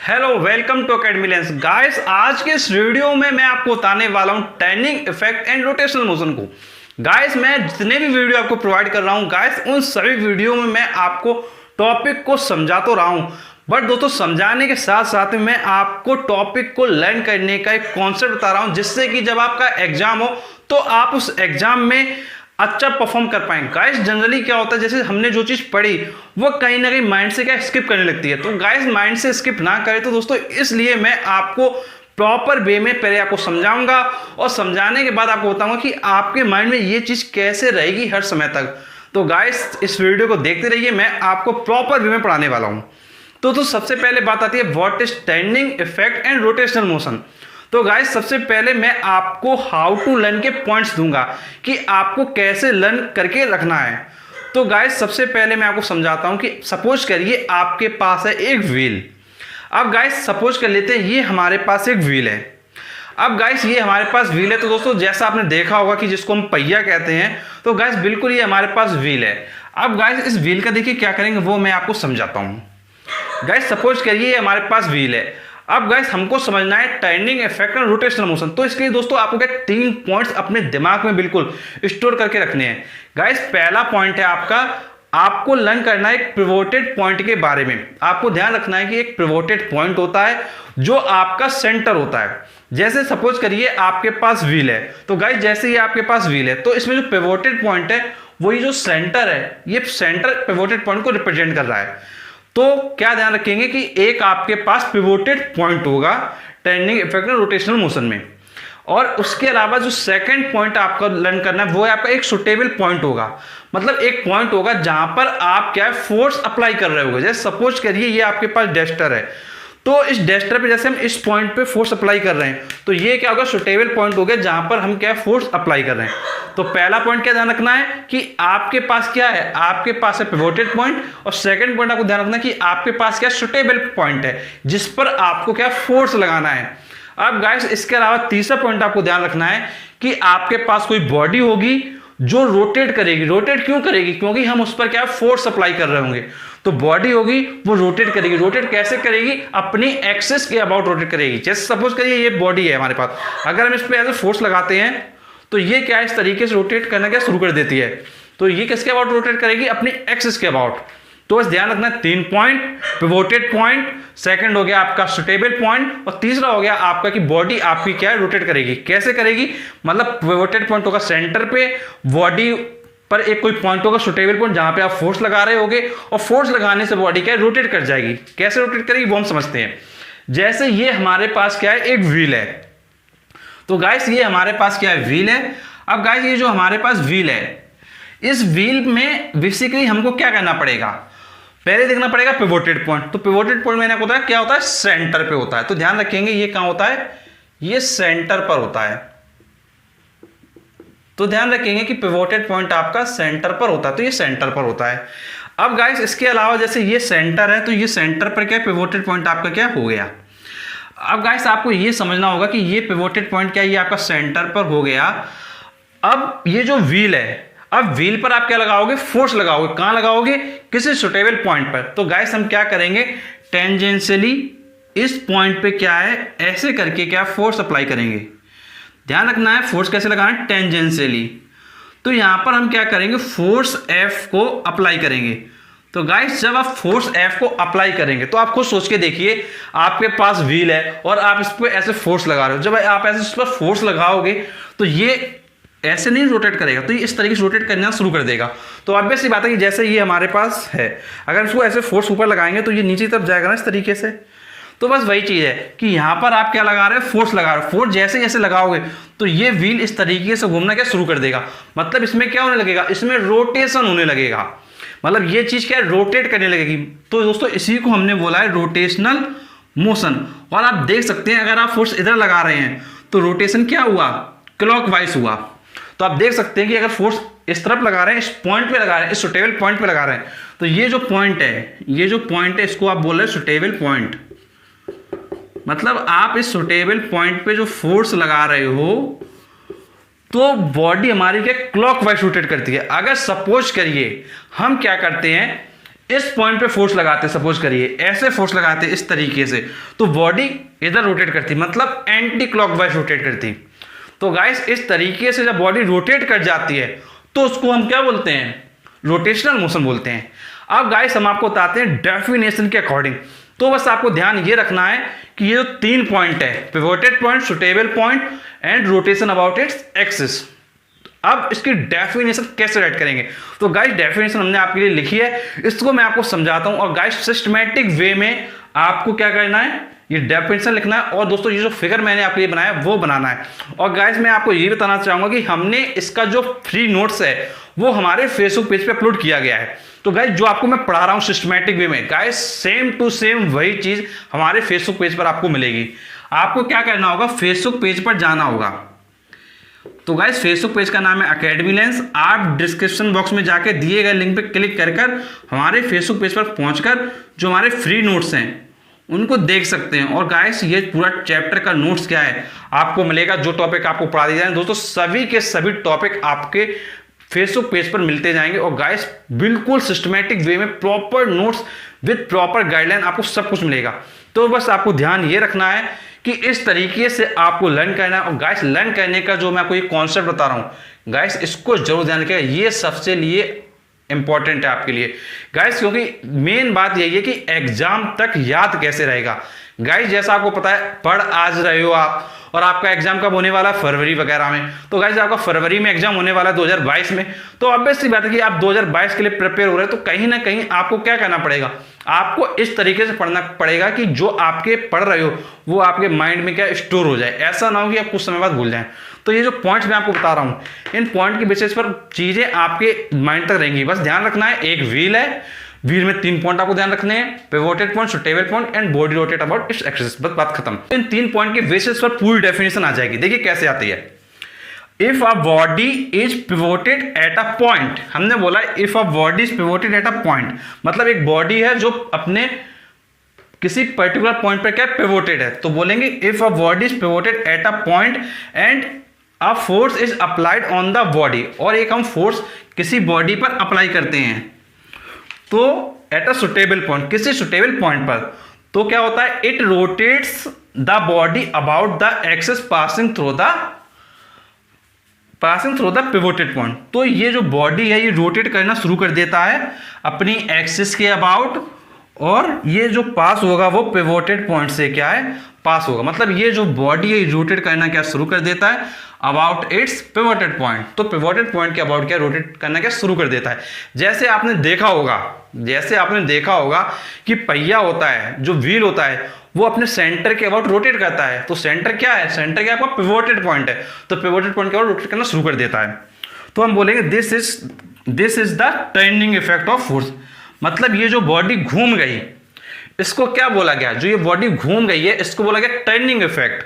Hello welcome to academy lens guys. आज के इस वीडियो में मैं आपको बताने वाला हूं turning effect and rotational motion को। गाइस मैं जितने भी वीडियो आपको प्रोवाइड कर रहा हूं गाइस उन सभी वीडियो में मैं आपको टॉपिक को समझा तो रहा हूं, बट दोस्तों समझाने के साथ साथ में मैं आपको टॉपिक को लर्न करने का एक कॉन्सेप्ट बता रहा हूं, जिससे कि जब आपका एग्जाम हो तो आप उस एग्जाम में अच्छा परफॉर्म कर पाएंगे। गाइस जनरली क्या होता है, जैसे हमने जो चीज़ पढ़ी वो कहीं ना कहीं माइंड से क्या स्किप करने लगती है, तो गाइस माइंड से स्किप ना करें। तो दोस्तों इसलिए मैं आपको प्रॉपर वे में पहले आपको समझाऊंगा और समझाने के बाद आपको बताऊंगा कि आपके माइंड में ये चीज़ कैसे रहेगी हर समय तक। तो गाइस इस वीडियो को देखते रहिए, मैं आपको प्रॉपर वे में पढ़ाने वाला हूँ। तो सबसे पहले बात आती है what is turning effect and rotational motion. तो गाइस सबसे पहले मैं आपको हाउ टू लर्न के पॉइंट्स दूंगा कि आपको कैसे लर्न करके रखना है। तो गाइस सबसे पहले मैं आपको समझाता हूं कि सपोज करिए आपके पास है एक व्हील। अब गाइस सपोज कर लेते हैं ये हमारे पास एक व्हील है। अब गाइस ये हमारे पास व्हील है, तो दोस्तों जैसा आपने देखा होगा कि जिसको हम पहिया कहते हैं, तो गाइस बिल्कुल ये हमारे पास व्हील है। अब गाइस इस व्हील का देखिए क्या करेंगे वो मैं आपको समझाता हूं। गाइस सपोज करिए हमारे पास व्हील है। अब गाइस हमको समझना है टर्निंग इफेक्ट और रोटेशनल मोशन। तो इसके लिए दोस्तों आपको क्या 3 पॉइंट्स अपने दिमाग में बिल्कुल स्टोर करके रखने हैं। गाइस पहला पॉइंट है आपको लर्न करना है एक पिवोटेड पॉइंट के बारे में। आपको ध्यान रखना है कि एक पिवोटेड पॉइंट होता है जो आपका सेंटर होता है। जैसे सपोज करिए आपके पास व्हील है, तो गाइस जैसे ही आपके पास व्हील है तो इसमें जो पिवोटेड पॉइंट है वही जो सेंटर है, ये सेंटर पिवोटेड पॉइंट को रिप्रेजेंट कर रहा है। तो क्या ध्यान रखेंगे कि एक आपके पास पिवोटेड पॉइंट होगा टर्निंग इफेक्ट और रोटेशनल मोशन में, और उसके अलावा जो सेकंड पॉइंट आपको लर्न करना है वो है आपका एक सुटेबल पॉइंट होगा। मतलब एक पॉइंट होगा जहां पर आप क्या है फोर्स अप्लाई कर रहे होगे। जैसे सपोज करिए ये आपके पास डस्टर है, तो इस डस्टर पे जैसे हम इस पॉइंट पे फोर्स अप्लाई कर रहे हैं, तो ये क्या होगा सुटेबल पॉइंट हो गया जहां पर हम क्या फोर्स अप्लाई कर रहे हैं। तो पहला पॉइंट क्या ध्यान रखना है कि आपके पास क्या है, आपके पास है पिवोटेड पॉइंट, और सेकंड पॉइंट आपको ध्यान रखना है कि आपके पास क्या सुटेबल पॉइंट है जिस पर आपको क्या फोर्स लगाना है। अब गाइस इसके अलावा तीसरा पॉइंट आपको ध्यान रखना है कि आपके पास कोई बॉडी होगी जो रोटेट करेगी। रोटेट क्यों करेगी? क्योंकि हम उस पर क्या फोर्स अप्लाई कर रहे होंगे, तो बॉडी होगी वो रोटेट करेगी। रोटेट कैसे करेगी? अपनी एक्सिस के अबाउट रोटेट करेगी। जैसे सपोज करिए ये बॉडी है हमारे पास, अगर हम इस पर ऐसे फोर्स लगाते हैं तो ये क्या इस तरीके से रोटेट करना क्या शुरू कर देती है। तो ये किसके अबाउट रोटेट करेगी? अपनी एक्सिस के अबाउट। तो बस ध्यान रखना 3 पॉइंट, पिवोटेड पॉइंट, सेकंड हो गया आपका सुटेबल पॉइंट, और तीसरा हो गया आपका कि बॉडी आपकी क्या है रोटेट करेगी। कैसे करेगी? मतलब पिवोटेड पॉइंट होगा सेंटर पे, बॉडी पर एक कोई पॉइंट होगा सुटेबल पॉइंट जहां पे आप फोर्स लगा रहे होगे, और फोर्स लगाने से बॉडी क्या है रोटेट कर जाएगी। कैसे रोटेट करेगी वो हम समझते हैं। जैसे ये हमारे पास क्या है एक व्हील है, तो गाइस ये हमारे पास क्या है व्हील है। अब गाइस ये जो हमारे पास व्हील है, इस व्हील में बेसिकली हमको क्या करना पड़ेगा? पहले देखना पड़ेगा पिवोटेड पॉइंट। तो पिवोटेड पॉइंट मैंने बताया क्या होता है, सेंटर पे होता है। तो ध्यान रखेंगे ये कहां होता है, ये सेंटर पर होता है। तो ध्यान रखेंगे कि पिवोटेड पॉइंट आपका सेंटर पर होता है, तो ये सेंटर पर होता है। अब गाइस इसके अलावा जैसे ये सेंटर है, तो ये सेंटर पर क्या पिवोटेड पॉइंट आपका क्या हो गया। अब गाइस आपको ये समझना होगा कि ये पिवोटेड पॉइंट क्या है, ये आपका सेंटर पर हो गया। अब ये जो व्हील है, अब व्हील पर आप क्या लगाओगे? फोर्स लगाओगे। कहां लगाओगे? किसी सुटेबल पॉइंट पर। तो गाइस हम क्या करेंगे, टेंजेंशियली इस पॉइंट पे क्या है ऐसे करके क्या फोर्स अप्लाई करेंगे। ध्यान रखना है फोर्स कैसे लगाना है, टेंजेंशियली। तो यहां पर हम क्या करेंगे, फोर्स F को अप्लाई करेंगे। तो गाइस जब आप फोर्स F को अप्लाई करेंगे तो आप खुद सोच के देखिए, आपके पास व्हील है और आप इस पर ऐसे फोर्स लगा रहे हो। जब आप ऐसे इस पर फोर्स लगाओगे तो ये ऐसे नहीं रोटेट करेगा, तो ये इस तरीके से रोटेट करना शुरू कर देगा। तो ऑब्वियस सी बात है कि जैसे ये हमारे पास है, अगर इसको ऐसे फोर्स ऊपर लगाएंगे तो ये नीचे की तरफ जाएगा ना इस तरीके से। तो बस वही चीज़ है कि यहाँ पर आप क्या लगा रहे हो, फोर्स लगा रहे हो। फोर्स जैसे जैसे लगाओगे तो ये व्हील इस तरीके से घूमना क्या शुरू कर देगा। मतलब इसमें क्या होने लगेगा, इसमें रोटेशन होने लगेगा। मतलब ये चीज़ क्या है, रोटेट करने लगेगी। तो दोस्तों इसी को हमने बोला है रोटेशनल मोशन। और आप देख सकते हैं अगर आप फोर्स इधर लगा रहे हैं तो रोटेशन क्या हुआ, क्लॉकवाइज हुआ। तो आप देख सकते हैं कि अगर फोर्स इस तरफ लगा रहे हैं, इस पॉइंट पे लगा रहे हैं, इस सुटेबल पॉइंट पे लगा रहे हैं, तो ये जो पॉइंट है इसको आप बोल रहे हैं सुटेबल पॉइंट। मतलब आप इस सुटेबल पॉइंट पे जो फोर्स लगा रहे हो तो बॉडी हमारी क्या क्लॉकवाइज रोटेट करती है। अगर सपोज करिए हम क्या करते हैं, इस पॉइंट पे फोर्स लगाते, सपोज करिए ऐसे फोर्स लगाते इस तरीके से, तो बॉडी इधर रोटेट करती, मतलब एंटी क्लॉकवाइज रोटेट करती। तो गाइस इस तरीके से जब बॉडी रोटेट कर जाती है तो उसको हम क्या बोलते हैं, रोटेशनल मोशन बोलते हैं। अब गाइस हम आपको बताते हैं डेफिनेशन के अकॉर्डिंग। तो बस आपको ध्यान ये रखना है कि ये जो 3 पॉइंट है, pivoted point, suitable point and rotation about its axis. अब इसकी डेफिनेशन कैसे राइट करेंगे, तो गाइस डेफिनेशन हमने आपके लिए लिखी है, इसको मैं आपको समझाता हूं। और गाइस सिस्टमैटिक वे में आपको क्या करना है, ये डेफिनेशन लिखना है, और दोस्तों ये जो फिगर मैंने आपके लिए बनाया वो बनाना है। और गाइस मैं आपको ये बताना चाहूंगा कि हमने इसका जो फ्री नोट्स है वो हमारे फेसबुक पेज पे अपलोड किया गया है। तो गाइस जो आपको मैं पढ़ा रहा हूं सिस्टमैटिक वे में, गाइस सेम टू सेम वही चीज हमारे फेसबुक पेज पर आपको मिलेगी। आपको क्या करना होगा, फेसबुक पेज पर जाना होगा। तो गाइस फेसबुक पेज का नाम है एकेडमी लेंस। आप डिस्क्रिप्शन बॉक्स में जाके दिए गए लिंक पे क्लिक कर हमारे फेसबुक पेज पर पहुंचकर जो हमारे फ्री नोट्स हैं उनको देख सकते हैं। और गाइस ये पूरा चैप्टर का नोट्स क्या है आपको मिलेगा, जो टॉपिक आपको पढ़ा दिए जाए दोस्तों सभी के सभी टॉपिक आपके फेसबुक पेज पर मिलते जाएंगे। और गाइस बिल्कुल सिस्टमैटिक वे में proper notes with proper guideline आपको सब कुछ मिलेगा। तो बस आपको ध्यान ये रखना है कि इस तरीके से आपको लर्न करना है। और गाइस लर्न करने का जो मैं आपको ये कॉन्सेप्ट बता रहा हूं गाइस, इसको जरूर ध्यान रखिएगा, ये सबसे लिए इंपॉर्टेंट है आपके लिए गाइस, क्योंकि मेन बात यही है कि एग्जाम तक याद कैसे रहेगा। गाइस जैसा आपको पता है पढ़ आज रहे हो आप, और आपका एग्जाम कब होने वाला है, फरवरी वगैरह में। तो गाइस आपका फरवरी में एग्जाम होने वाला है 2022 में। तो ऑब्वियस सी बात है कि आप 2022 के लिए प्रिपेयर हो रहे हैं, तो कहीं ना कहीं आपको क्या करना पड़ेगा, आपको इस तरीके से पढ़ना पड़ेगा कि जो आपके पढ़ रहे हो वो आपके माइंड में क्या स्टोर हो जाए, ऐसा ना हो कि आप कुछ समय बाद भूल जाएं। तो ये जो पॉइंट्स मैं आपको बता रहा हूं, इन पॉइंट के बेसिस पर चीजें आपके माइंड तक रहेंगी। बस ध्यान रखना है, एक व्हील है, व्हील में 3 पॉइंट आपको ध्यान रखने हैं, pivoted point, suitable point and body rotate about its axis. बस बात खत्म। इन 3 पॉइंट के बेसिस पर पूरी डेफिनेशन आ जाएगी। देखिए कैसे आती है। If a body is pivoted at a point, हमने बोला if a body is pivoted at a point, मतलब एक बॉडी है जो अपने किसी पर्टिकुलर पॉइंट पर क्या पिवोटेड है, तो बोलेंगे if a body is pivoted at a point and a force is applied on the body, और एक हम फोर्स किसी बॉडी पर अप्लाई करते हैं तो एट अ सुटेबल पॉइंट, किसी सुटेबल पॉइंट पर, तो क्या होता है, it rotates the body about the axis passing through the pivoted point. तो ये जो बॉडी है ये रोटेट करना शुरू कर देता है अपनी एक्सिस के अबाउट, और ये जो पास होगा वो पिवोटेड पॉइंट से क्या है, पास होगा। मतलब ये जो बॉडी है रोटेट करना क्या शुरू कर देता है, अबाउट इट्स पिवोटेड पॉइंट। तो पिवोटेड पॉइंट के अबाउट क्या रोटेट करना क्या शुरू कर देता है। जैसे आपने देखा होगा कि पहिया होता है, जो व्हील होता है वो अपने सेंटर के अबाउट रोटेट करता है। तो सेंटर क्या है, सेंटर क्या आपका पिवोटेड पॉइंट है, तो पिवोटेड पॉइंट के अबाउट रोटेट करना शुरू कर देता है। तो हम बोलेंगे this is the turning effect of force. मतलब ये जो बॉडी घूम गई इसको क्या बोला गया, जो ये बॉडी घूम गई है इसको बोला गया turning effect.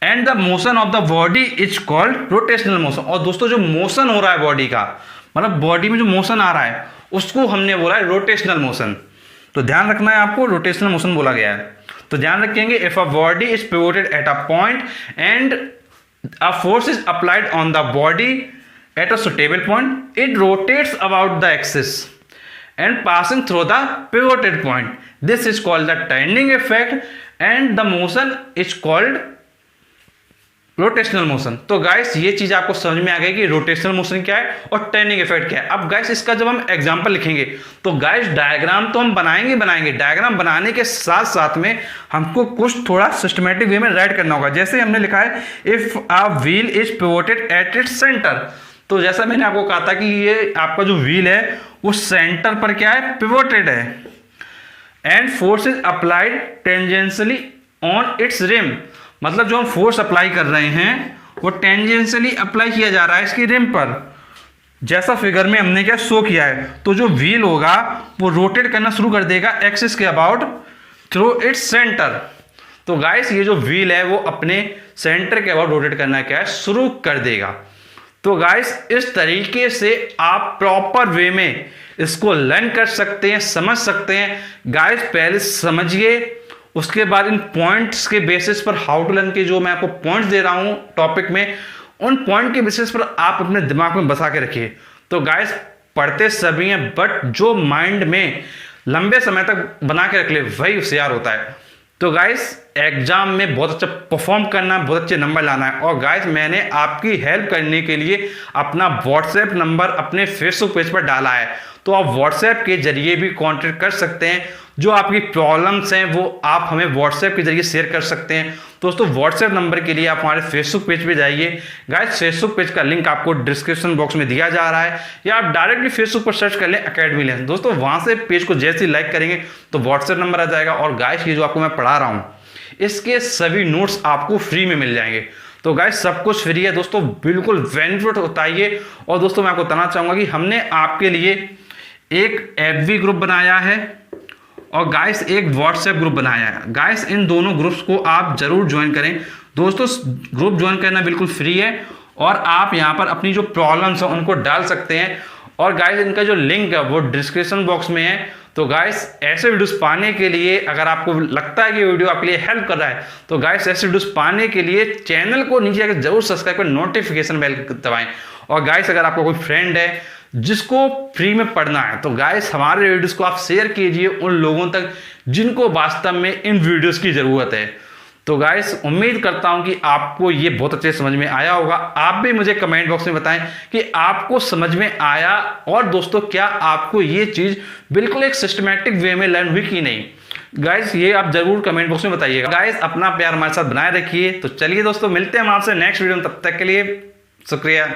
And the motion of the body is called rotational motion. और दोस्तों जो मोशन हो रहा है बॉडी का, मतलब बॉडी में जो मोशन आ रहा है उसको हमने बोला है रोटेशनल मोशन। तो ध्यान रखना है आपको, रोटेशनल मोशन बोला गया है। तो ध्यान रखेंगे, if a body is pivoted at a point and a force is applied on the body at a suitable point, it rotates about the axis and passing through the pivoted point. This is called the turning effect and the motion is called rotational motion. तो guys ये चीज आपको समझ में आ गई कि rotational motion क्या है और टर्निंग इफेक्ट क्या है। अब गाइस इसका जब हम एग्जांपल लिखेंगे तो गाइस डायग्राम तो हम बनाएंगे, डायग्राम बनाने के साथ साथ में हमको कुछ थोड़ा सिस्टमेटिक वे में राइट करना होगा। जैसे हमने लिखा है if a wheel is pivoted at its centre, तो जैसा मैंने आपको कहा था कि ये आपका जो व्हील है वो सेंटर पर क्या है, पिवोटेड है, and force is applied tangentially on its rim. मतलब जो हम फोर्स अप्लाई कर रहे हैं वो टेंजेंशियली अप्लाई किया जा रहा है इसकी रिम पर, जैसा फिगर में हमने क्या शो किया है। तो जो व्हील होगा वो रोटेट करना शुरू कर देगा एक्सिस के अबाउट थ्रू इट्स सेंटर। तो गाइस ये जो व्हील है वो अपने सेंटर के अबाउट रोटेट करना क्या है, शुरू कर देगा। तो गाइस इस तरीके से आप प्रॉपर वे में इसको लर्न कर सकते हैं, समझ सकते हैं। गाइस पहले समझिए, उसके बाद इन पॉइंट्स के बेसिस पर हाउ टू लर्न के जो मैं आपको पॉइंट्स दे रहा हूं टॉपिक में, उन पॉइंट के बेसिस पर आप अपने दिमाग में बसा के रखिए। तो गाइस पढ़ते सभी हैं, बट जो माइंड में लंबे समय तक बना के रख ले वही होशियार होता है। तो गाइस एग्जाम में बहुत अच्छा परफॉर्म करना, बहुत अच्छे नंबर लाना है। और गाइस मैंने आपकी हेल्प करने के लिए अपना व्हाट्सएप नंबर अपने फेसबुक पेज पर डाला है, तो आप व्हाट्सएप के जरिए भी कांटेक्ट कर सकते हैं। जो आपकी प्रॉब्लम्स हैं वो आप हमें व्हाट्सएप के जरिए शेयर कर सकते हैं। दोस्तों व्हाट्सएप नंबर के लिए आप हमारे फेसबुक पेज पे जाइए। गाइस फेसबुक पेज का लिंक आपको डिस्क्रिप्शन बॉक्स में दिया जा रहा है, या आप डायरेक्टली फेसबुक पर सर्च कर लें अकेडमी लेंस। दोस्तों वहां से पेज को जैसे ही लाइक करेंगे तो व्हाट्सएप नंबर आ जाएगा। और गाइस ये जो आपको मैं पढ़ा रहा हूँ इसके सभी नोट्स आपको फ्री में मिल जाएंगे। तो गाइस सब कुछ फ्री है दोस्तों, बिल्कुल बेनिफिट उठाइए। और दोस्तों मैं आपको बताना चाहूंगा कि हमने आपके लिए एक एफबी ग्रुप बनाया है और गाइस एक व्हाट्सएप ग्रुप बनाया है। गाइस इन दोनों ग्रुप्स को आप जरूर ज्वाइन करें। दोस्तों ग्रुप ज्वाइन करना बिल्कुल फ्री है और आप यहां पर अपनी जो प्रॉब्लम्स हैं उनको डाल सकते हैं। और गाइस इनका जो लिंक है वो डिस्क्रिप्शन बॉक्स में है। तो गाइस ऐसे वीडियोस पाने के लिए, अगर आपको लगता है कि वीडियो आपके लिए हेल्प कर रहा है, तो गाइस ऐसे वीडियोस पाने के लिए चैनल को नीचे आकर जरूर सब्सक्राइब कर नोटिफिकेशन बेल दबाएं। और गाइस अगर आपका कोई फ्रेंड है जिसको फ्री में पढ़ना है तो गाइस हमारे वीडियोस को आप शेयर कीजिए उन लोगों तक जिनको वास्तव में इन वीडियोस की जरूरत है। तो गाइस उम्मीद करता हूं कि आपको ये बहुत अच्छे समझ में आया होगा। आप भी मुझे कमेंट बॉक्स में बताएं कि आपको समझ में आया, और दोस्तों क्या आपको ये चीज बिल्कुल एक सिस्टमैटिक वे में लर्न हुई कि नहीं। गाइस ये आप जरूर कमेंट बॉक्स में बताइएगा। गाइस अपना प्यार हमारे साथ बनाए रखिए। तो चलिए दोस्तों मिलते हैं हम आपसे नेक्स्ट वीडियो में, तब तक के लिए शुक्रिया।